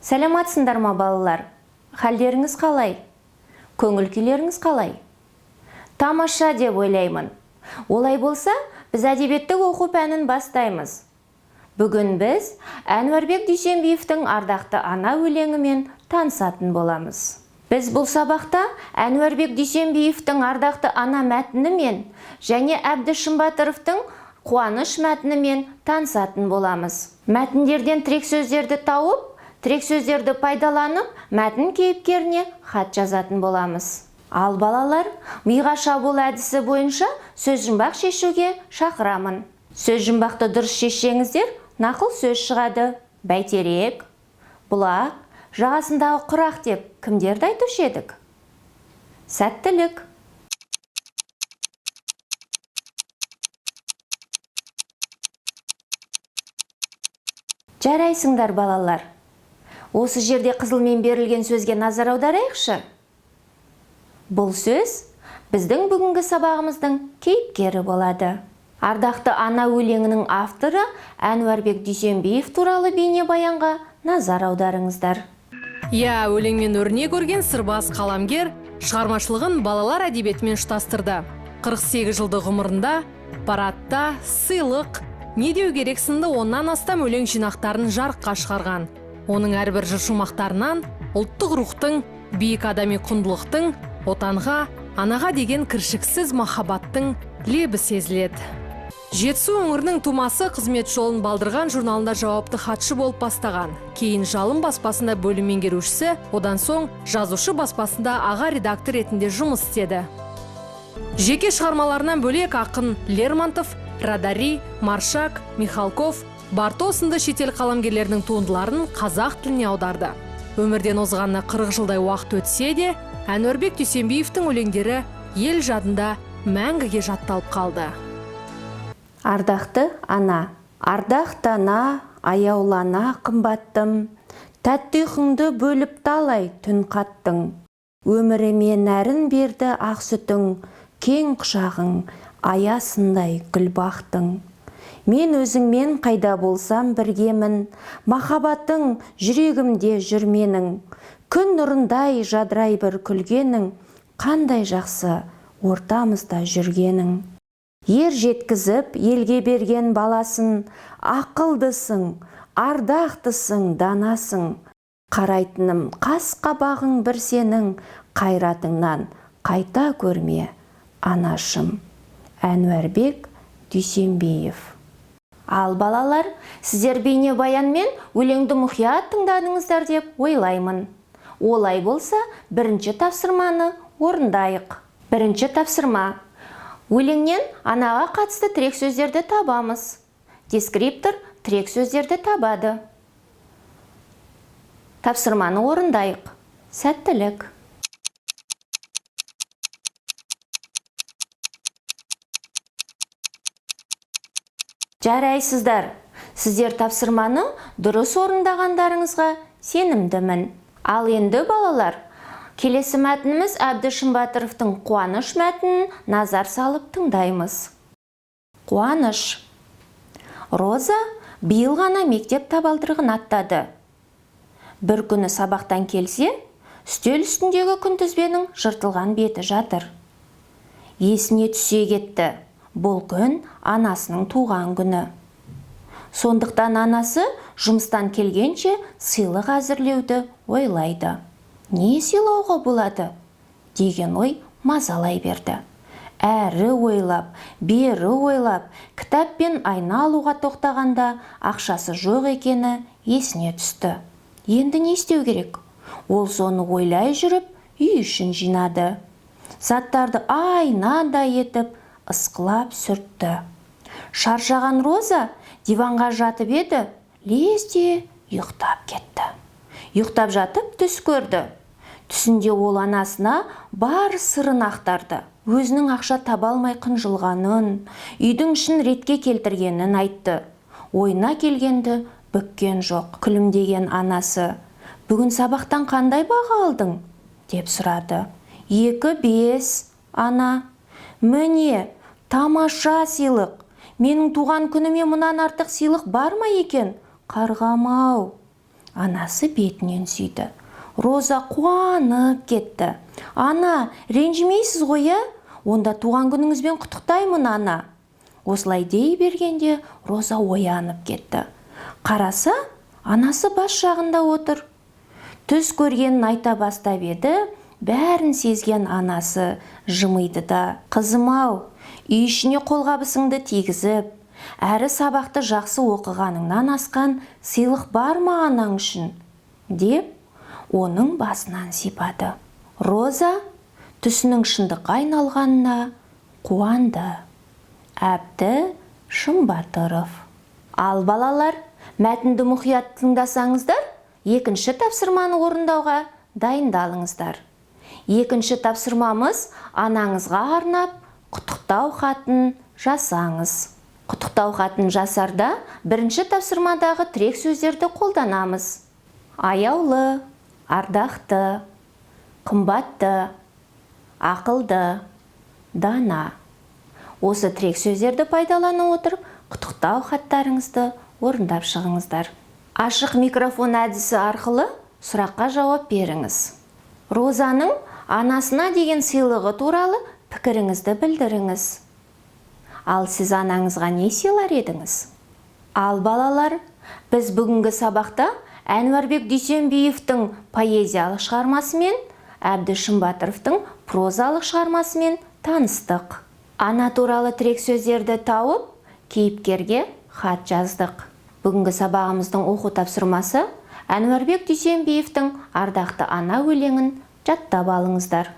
Сәлематсыңдар ма балалар? Хәлдеріңіз қалай? Көңіл күйлеріңіз қалай? Тамаша деп ойлаймын. Олай болса, біз әдебиеттік оқу пәнін бастаймыз. Бүгін біз Әнуарбек Дүйсенбиевтің ардақты ана өлеңімен танысатын боламыз. Біз бұл сабақта Әнуарбек Дүйсенбиевтің ардақты ана мәтінімен және Әбдіш Шымбатыровтың қуаныш мәтінімен танысатын боламыз. Мәтіндерден тірек сөздерді тауып, тірек сөздерді пайдаланып, мәтін кейіпкеріне хат жазатын боламыз. Ал балалар, миға шабуыл әдісі бойынша сөз жұмбақ шешуге шақырамын. Сөз жұмбақты дұрыс шешсеңіздер, нақыл сөз шығады. Бәйтерек, бұлақ, жағасындағы құрақ деп кімдерді айтушы едік? Сәттілік. Жарайсыңдар балалар. Осы жерде қызылмен берілген сөзге назар аударайықшы. Бұл сөз біздің бүгінгі сабағымыздың кейіпкері болады. Ардақты ана өлеңінің авторы Әнуарбек Дүйсенбиев туралы бейнебаянға назар аударыңыздар. Өлеңмен өрнек көрген сырбаз қаламгер шығармашылығын балалар әдебиетімен ұштастырды. 48 жылдық ғұмырында парадта, сыйлық, не деу керек сынды 10-нан астам өлең жинақтарын жарыққа шығарған. Оның әрбір жыр шумақтарынан ұлттық рухтың, биік адами құндылықтың, отанға, анаға деген кіршіксіз махаббаттың лебі сезіледі. Жетісу өңірінің тумасы қызмет жолын балдырған журналында жауапты хатшы болып бастаған. Кейін Жалын баспасында бөлім меңгерушісі, одан соң жазушы баспасында аға редактор ретінде жұмыс істеді. Жеке шығармаларынан бөлек ақын Лермонтов, Радари, Маршак, Михалков, Барто сынды шетел қаламгерлерінің туындыларын қазақ тіліне аударды. Өмірден озғанына 40 жылдай уақыт өтсе де, Әнуарбек Дүйсенбиевтің өлеңдері ел жадында мәңгіге жатталып қалды. Ардақты ана, ардақты ана, аяулана қымбаттым, тәтті ұйқыңды бөліп талай түн қаттың. Өміріме нәрін берді ақ сүтің, кең құшағың, аясындай гүл бақтың. Мен өзіңмен қайда болсам біргемін, махаббатың жүрегімде жүрменің. Күн нұрындай жадырай бір күлгенің, қандай жақсы ортамызда жүргенің. Ер жеткізіп елге берген баласын, ақылдысың, ардақтысың, данасың. Қарайтыным қас қабағың бір сенің, қайратыңнан қайта көрме анашым. Әнуарбек Дүйсенбиев. Ал балалар, сіздер бейнебаянмен өлеңді мұқият тыңдадыңыздар деп ойлаймын. Олай болса, бірінші тапсырманы орындайық. Бірінші тапсырма. Өлеңнен анаға қатысты тірек сөздерді табамыз. Дескриптор тірек сөздерді табады. Тапсырманы орындайық. Сәттілік. Жарайсыздар. Сіздер тапсырманы дұрыс орындағандарыңызға сенімдімін. Ал енді балалар, келесі мәтініміз Әбдіш Шымбатыровтың қуаныш мәтінін назар салып тыңдаймыз. Қуаныш. Роза биыл ғана мектеп табалдырығын аттады. Бір күні сабақтан келсе, үстел үстіндегі күнтізбенің жыртылған беті жатыр. Есіне түсе кетті. Бұл күн анасының туған күні. Сондықтан анасы жұмыстан келгенше сыйлық әзірлеуді ойлайды. Не сыйлауға болады? Деген ой мазалай берді. Әрі ойлап, бері ойлап, кітаппен айна алуға тоқтағанда ақшасы жоқ екені есіне түсті. Енді не істеу керек? Ол соны ойлай жүріп, үй ішін жинады. Заттарды айнадай етіп, ысқылап сүртті. Шаршаған Роза диванға жатып еді, лезде ұйықтап кетті. Ұйықтап жатып түс көрді. Түсінде ол анасына бар сырын ақтарды. Өзінің ақша таба алмай қынжылғанын, үйдің ішін ретке келтіргенін айтты. Ойына келгенді бүккен жоқ. Күлімдеген анасы: "Бүгін сабақтан қандай баға алдың?" деп сұрады. 2-5, ана. Міне, тамаша сыйлық. Менің туған күніме мұнан артық сыйлық бар ма екен? Қарғам-ау. Анасы бетінен сүйді. Роза қуанып кетті. Ана, ренжімейсіз ғой, ә? Онда туған күніңізбен құттықтаймын, ана. Осылай дей бергенде Роза оянып кетті. Қараса, анасы бас жағында отыр. Түс көргенін айта бастап еді, бәрін сезген анасы жымиды да: «Қызым-ау, үй ішіне қолғабысыңды тигізіп, әрі сабақты жақсы оқығаныңнан асқан сыйлық бар ма анаң үшін?» деп оның басынан сипады. Роза түсінің шындыққа айналғанына қуанды. Әбді Шымбатыров. Ал балалар, мәтінді мұқият тыңдасаңыздар, екінші тапсырманы орындауға дайындалыңыздар. Екінші тапсырмамыз анаңызға арнап құттықтау хатын жасаңыз. Құттықтау хатын жасарда бірінші тапсырмадағы тірек сөздерді қолданамыз. Аяулы, ардақты, қымбатты, ақылды, дана. Осы тірек сөздерді пайдалана отырып, құттықтау хаттарыңызды орындап шығыңыздар. Ашық микрофон әдісі арқылы сұраққа жауап беріңіз. Розаның анасына деген сыйлығы туралы пікіріңізді білдіріңіз. Ал сіз анаңызға не сыйлар едіңіз? Ал балалар, біз бүгінгі сабақта Әнуарбек Дүйсенбиевтің поэзиялық шығармасымен, Әбді Шымбатыровтың прозалық шығармасымен таныстық. Ана туралы тірек сөздерді тауып, кейіпкерге хат жаздық. Бүгінгі сабағымыздың оқу тапсырмасы Әнуарбек Дүйсенбиевтің ардақты ана өлеңін жаттап алыңыздар.